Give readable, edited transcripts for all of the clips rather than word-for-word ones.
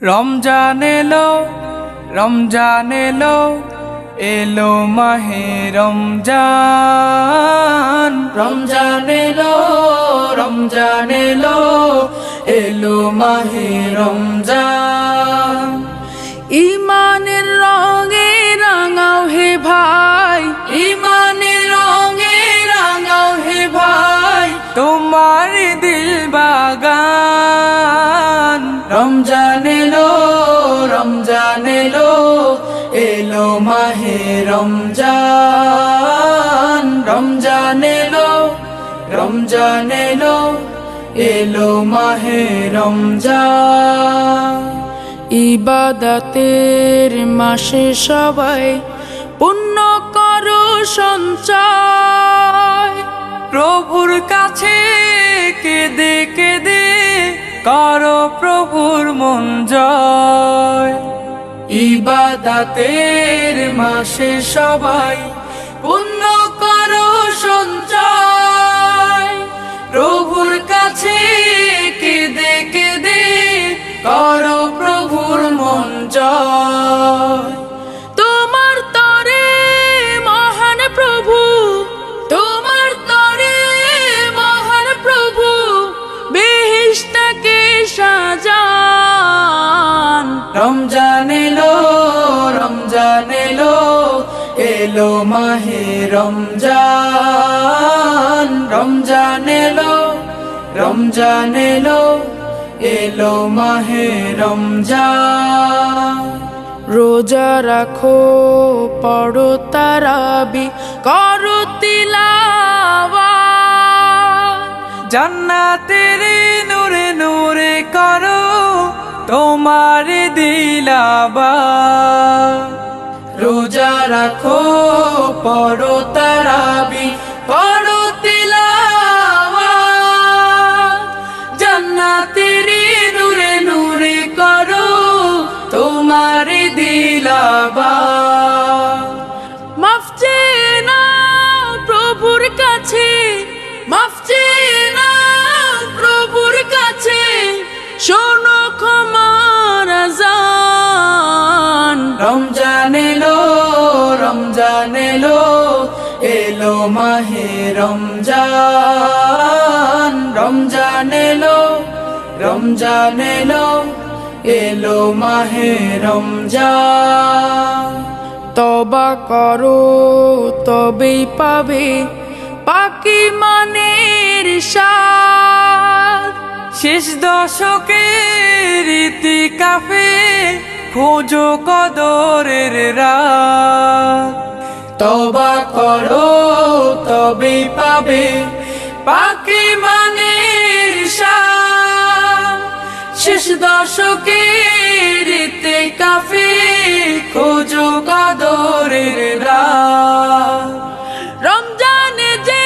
রমজান এলো, রমজান এলো, এলো মাহে রমজান। রমজান এলো, রমজান এলো, এলো মাহে রমজান। ইমানের রঙে রাঙাও হে ভাই, ইমানের রঙে রাঙাও হে ভাই, তোমার দিল বাগান। রমজান এলো, রমজান এলো, এলো মাহে রমজান। রমজান এলো, রমজান এলো, এলো মাহে রমজান। ইবাদতের মাসে সবাই পুণ্য করো সঞ্চয়। প্রভুর কাছে কেঁদে কেঁদে করো প্রভুর মন জয়। ইবাদতের মাসে সবাই পুণ্য করো সঞ্চয়। প্রভুর কাছে কেঁদে কেঁদে করো প্রভুর মন জয়। তোমার তরে মহান প্রভু, তোমার তরে মহান প্রভু বেহেশতকে সাজান। রমজান এলো, রমজান এলো, এলো মাহে রমজান। রমজান এলো, রমজান এলো, এলো মাহে রমজান। রোজা রাখো, পড়ো তারাবি, করো তিলাওয়াত। জান্নাতের নূরে নূরে করো তোমার দিলাবাত। রোজা রাখো, পড়ো তারাবি, করো তিলাওয়াত। জান্নাতের নূরে নূরে করো তোমার দিলাবাত। মাফ চেয়ে নাও প্রভুর কাছে, মাফ চেয়ে নাও প্রভুর কাছে, শোনো ক্ষমার আযান। রমজান এলো, রমজান এলো, এলো মাহে রমজান। রমজান এলো, রমজান এলো, এলো মাহে রমজান। তওবা করো তবেই পাবে পাকি মানের স্বাদ। শেষ দশকের ইতিকাফে খোঁজো কদরের রাত। তওবা করো তবেই পাবে পাকি মানের স্বাদ। শেষ দশকের ইতিকাফে খোঁজো কদরের রাত। রমজানে যে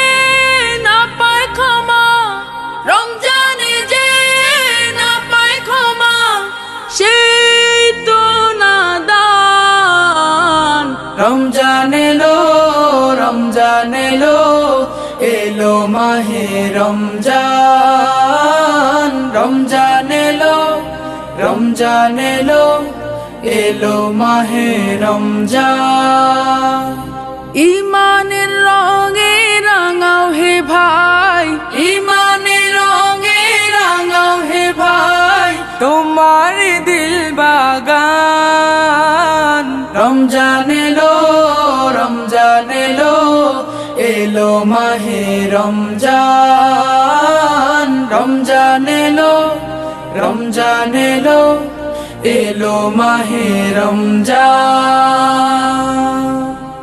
না পায় ক্ষমা, রমজানে যে না পায় ক্ষমা, সেই তো নাদান। রমজান এলো, রমজান এলো, এলো মাহে রমজান। রমজান এলো, রমজান এলো, এলো মাহে রমজান। ইমানের রঙে রাঙাও হে ভাই, ইমানের রঙে রাঙাও হে ভাই, তোমার দিল বাগান। রমজান এলো, রমজান এলো, এলো মাহে রমজান। রমজান এলো, রমজান এলো, এলো মাহে রমজান।